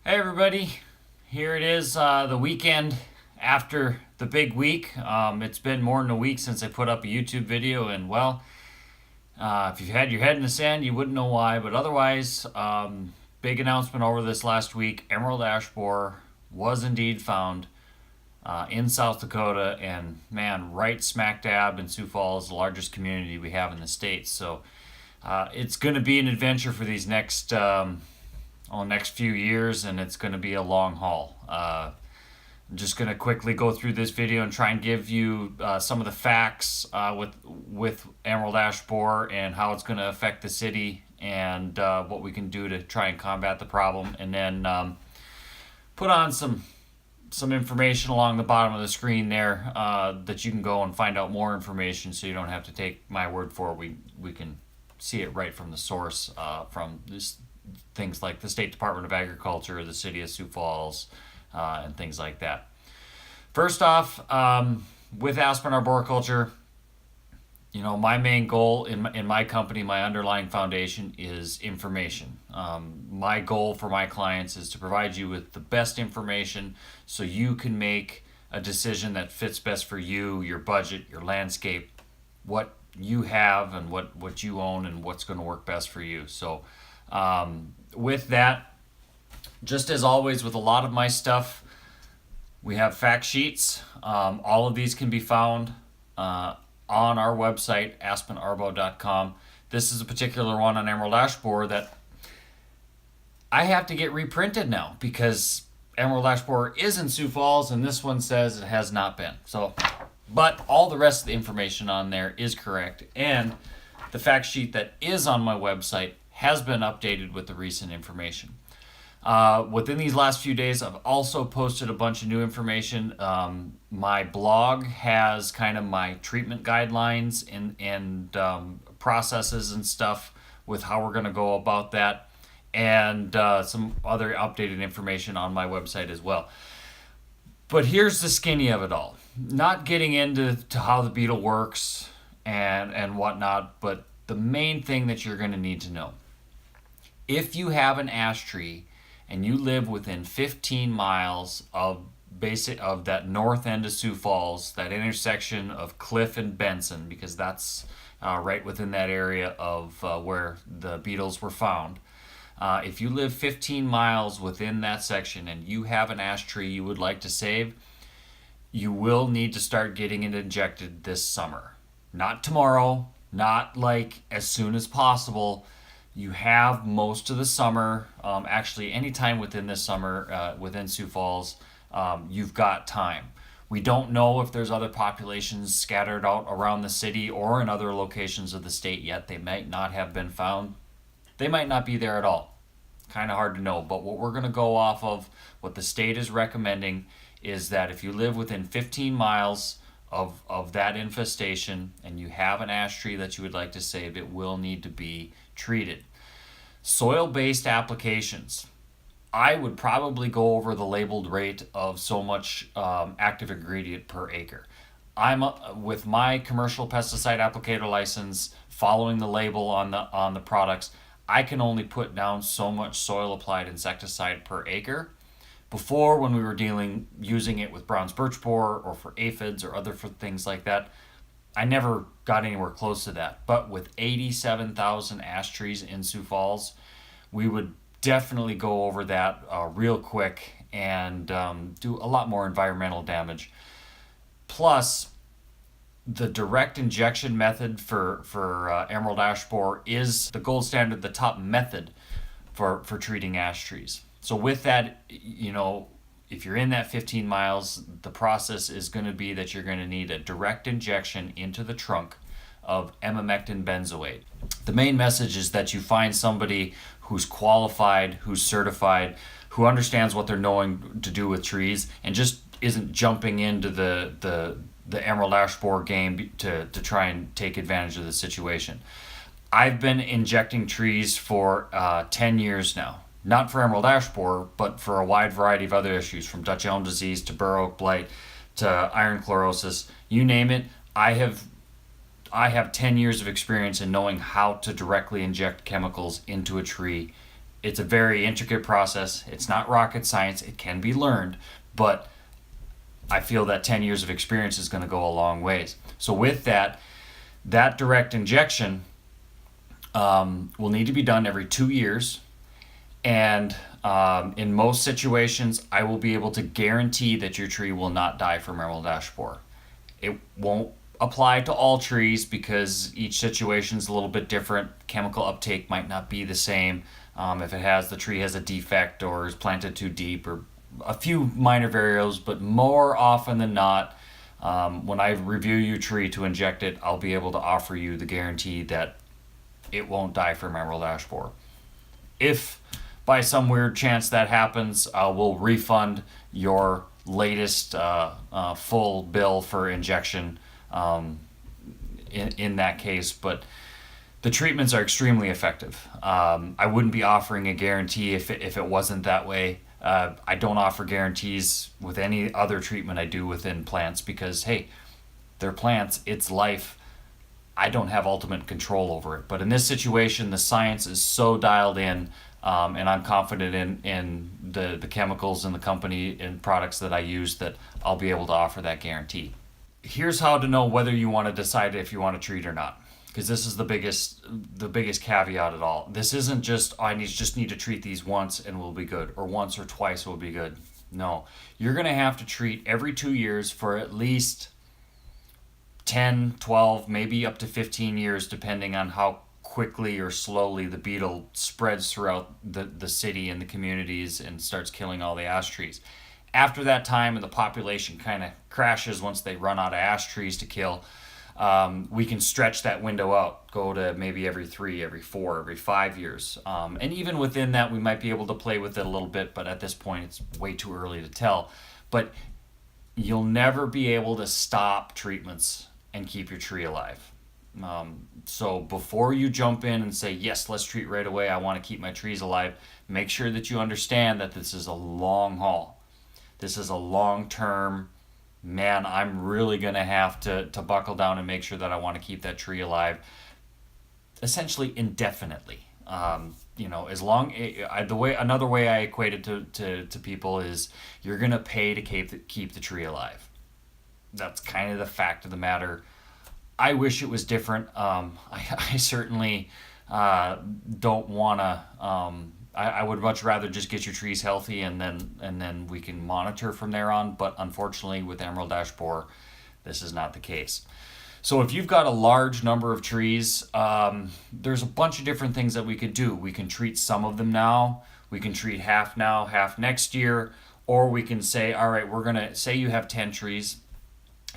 Hey everybody, here it is, the weekend after the big week. It's been more than a week since I put up a YouTube video, and well, if you've had your head in the sand, you wouldn't know why. But otherwise, big announcement over this last week: emerald ash borer was indeed found in South Dakota, and man, right smack dab in Sioux Falls, the largest community we have in the state. So it's going to be an adventure for these next few years, and it's going to be a long haul. I'm just going to quickly go through this video and try and give you some of the facts with emerald ash borer and how it's going to affect the city, and what we can do to try and combat the problem, and then put on some information along the bottom of the screen there that you can go and find out more information, so you don't have to take my word for it. We can see it right from the source, from this things like the State Department of Agriculture, the city of Sioux Falls, and things like that. First off, with aspen arboriculture, my main goal in my company, my underlying foundation, is information. My goal for my clients is to provide you with the best information so you can make a decision that fits best for you, your budget, your landscape, what you have and what you own, and what's going to work best for you. So with that, just as always with a lot of my stuff, we have fact sheets. All of these can be found on our website, aspenarbo.com. This is a particular one on emerald ash borer that I have to get reprinted now because emerald ash borer is in Sioux Falls, and this one says it has not been. But all the rest of the information on there is correct, and the fact sheet that is on my website has been updated with the recent information. Within these last few days, I've also posted a bunch of new information. My blog has kind of my treatment guidelines and processes and stuff with how we're going to go about that, and some other updated information on my website as well. But here's the skinny of it all. Not getting into how the beetle works and whatnot, but the main thing that you're going to need to know. If you have an ash tree and you live within 15 miles of that north end of Sioux Falls, that intersection of Cliff and Benson, because that's right within that area of where the beetles were found. If you live 15 miles within that section and you have an ash tree you would like to save, you will need to start getting it injected this summer. Not tomorrow, not like as soon as possible. You have most of the summer, actually anytime within this summer, within Sioux Falls, you've got time. We don't know if there's other populations scattered out around the city or in other locations of the state yet. They might not have been found. They might not be there at all. Kind of hard to know, but what we're going to go off of, what the state is recommending, is that if you live within 15 miles of that infestation and you have an ash tree that you would like to save, it will need to be treated. Soil-based applications. I would probably go over the labeled rate of so much active ingredient per acre. I'm with my commercial pesticide applicator license, following the label on the products, I can only put down so much soil applied insecticide per acre. Before, when we were using it with Brown's birch borer or for aphids or other for things like that, I never got anywhere close to that. But with 87,000 ash trees in Sioux Falls, we would definitely go over that real quick and do a lot more environmental damage. Plus, the direct injection method for emerald ash borer is the gold standard, the top method for treating ash trees. So with that, if you're in that 15 miles, the process is going to be that you're going to need a direct injection into the trunk of emamectin benzoate. The main message is that you find somebody who's qualified, who's certified, who understands what they're knowing to do with trees, and just isn't jumping into the emerald ash borer game to try and take advantage of the situation. I've been injecting trees for 10 years now. Not for emerald ash borer, but for a wide variety of other issues, from Dutch elm disease to bur oak blight to iron chlorosis. You name it, I have 10 years of experience in knowing how to directly inject chemicals into a tree It's a very intricate process. It's not rocket science. It can be learned, but I feel that 10 years of experience is going to go a long ways. So with that direct injection will need to be done every 2 years. And in most situations, I will be able to guarantee that your tree will not die from emerald ash borer. It won't apply to all trees because each situation is a little bit different. Chemical uptake might not be the same. If the tree has a defect or is planted too deep, or a few minor variables, but more often than not, when I review your tree to inject it, I'll be able to offer you the guarantee that it won't die from emerald ash borer. If by some weird chance that happens, we'll refund your latest full bill for injection in that case. But the treatments are extremely effective. I wouldn't be offering a guarantee if it wasn't that way. I don't offer guarantees with any other treatment I do within plants because, hey, they're plants, it's life. I don't have ultimate control over it. But in this situation, the science is so dialed in, and I'm confident in the chemicals and the company and products that I use that I'll be able to offer that guarantee. Here's how to know whether you want to decide if you want to treat or not, because this is the biggest caveat at all. This isn't just I just need to treat these once and we'll be good, or once or twice will be good. No, you're going to have to treat every 2 years for at least 10, 12, maybe up to 15 years, depending on how quickly or slowly the beetle spreads throughout the city and the communities and starts killing all the ash trees. After that time, and the population kind of crashes once they run out of ash trees to kill, we can stretch that window out, go to maybe every 3, every 4, every 5 years. And even within that, we might be able to play with it a little bit, but at this point, it's way too early to tell. But you'll never be able to stop treatments and keep your tree alive. So before you jump in and say, yes, let's treat right away, I want to keep my trees alive, make sure that you understand that this is a long haul. This is a long-term, man, I'm really going to have to buckle down and make sure that I want to keep that tree alive, essentially indefinitely. As long, another way I equate it to people is you're going to pay to keep the tree alive. That's kind of the fact of the matter. I wish it was different. I certainly don't want to. I would much rather just get your trees healthy and then we can monitor from there on. But unfortunately, with emerald ash borer, this is not the case. So if you've got a large number of trees, there's a bunch of different things that we could do. We can treat some of them now. We can treat half now, half next year. Or we can say, all right, we're going to say you have 10 trees,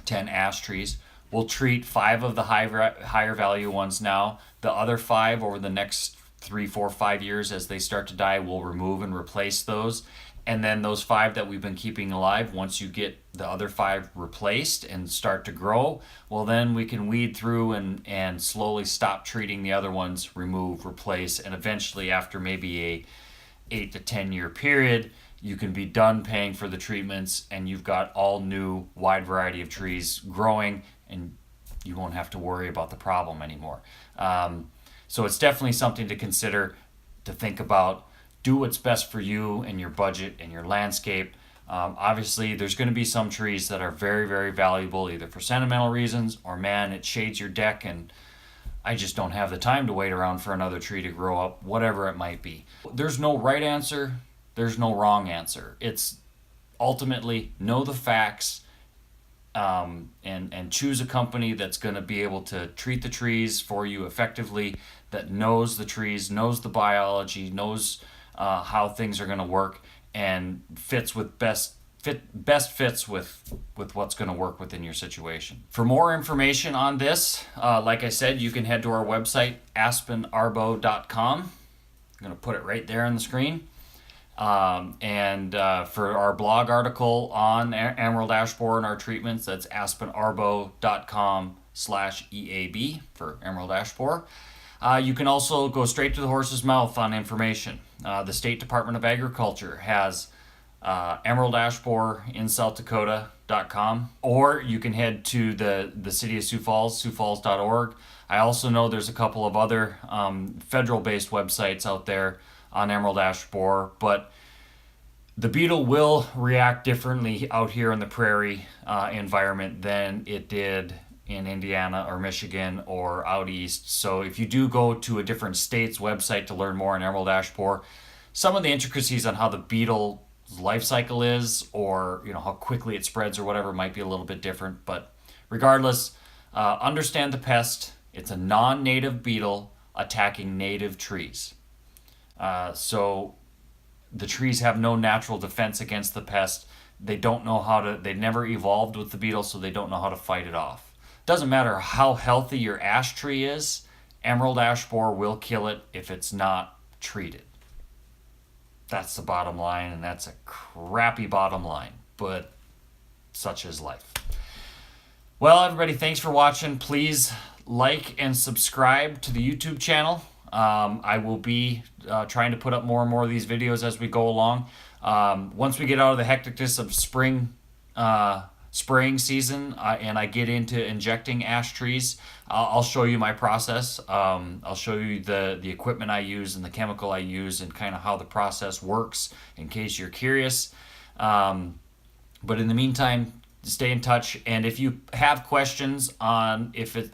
10 ash trees. We'll treat 5 of the higher value ones now. The other 5 over the next 3, 4, 5 years as they start to die, we'll remove and replace those. And then those 5 that we've been keeping alive, once you get the other 5 replaced and start to grow, well, then we can weed through and slowly stop treating the other ones, remove, replace, and eventually after maybe a 8 to 10 year period, you can be done paying for the treatments and you've got all new wide variety of trees growing and you won't have to worry about the problem anymore. So it's definitely something to consider, to think about. Do what's best for you and your budget and your landscape. Obviously, there's going to be some trees that are very, very valuable, either for sentimental reasons or, man, it shades your deck and I just don't have the time to wait around for another tree to grow up, whatever it might be. There's no right answer. There's no wrong answer. It's ultimately know the facts, and choose a company that's going to be able to treat the trees for you effectively, that knows the trees, knows the biology, knows how things are going to work, and fits with best fits with what's going to work within your situation. For more information on this, like I said, you can head to our website, aspenarbo.com. I'm going to put it right there on the screen. And for our blog article on emerald ash borer and our treatments, that's aspenarbo.com/EAB for emerald ash borer. You can also go straight to the horse's mouth on information. The State Department of Agriculture has emerald ash borer in South Dakota.com, or you can head to the city of Sioux Falls, siouxfalls.org. I also know there's a couple of other federal-based websites out there on emerald ash borer, but the beetle will react differently out here in the prairie environment than it did in Indiana or Michigan or out east. So if you do go to a different state's website to learn more on emerald ash borer, some of the intricacies on how the beetle's life cycle is, or how quickly it spreads or whatever, might be a little bit different. But regardless, understand the pest. It's a non-native beetle attacking native trees. So the trees have no natural defense against the pest. They don't know how to, they never evolved with the beetle, so they don't know how to fight it off. Doesn't matter how healthy your ash tree is, emerald ash borer will kill it if it's not treated. That's the bottom line, and that's a crappy bottom line, but such is life. Well, everybody, thanks for watching. Please like and subscribe to the YouTube channel. I will be trying to put up more and more of these videos as we go along. Once we get out of the hecticness of spring spraying season and I get into injecting ash trees, I'll show you my process. I'll show you the equipment I use and the chemical I use and kind of how the process works in case you're curious. But in the meantime, stay in touch, and if you have questions on if it,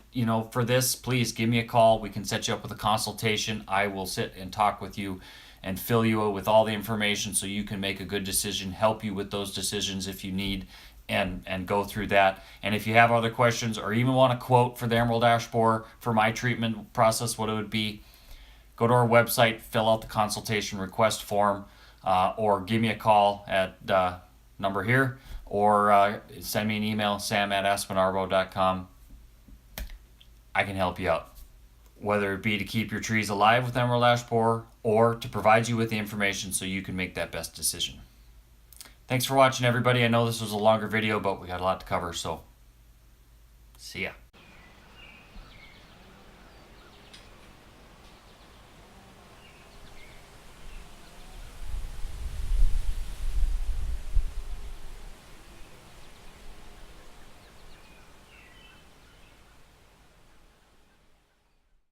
for this, please give me a call. We can set you up with a consultation. I will sit and talk with you and fill you with all the information so you can make a good decision, help you with those decisions if you need, and go through that. And if you have other questions or even want a quote for the emerald ash borer for my treatment process, what it would be, go to our website, fill out the consultation request form, or give me a call at number here, or send me an email, sam@aspenarbo.com. I can help you out, whether it be to keep your trees alive with emerald ash borer or to provide you with the information so you can make that best decision. Thanks for watching, everybody. I know this was a longer video, but we got a lot to cover, so see ya.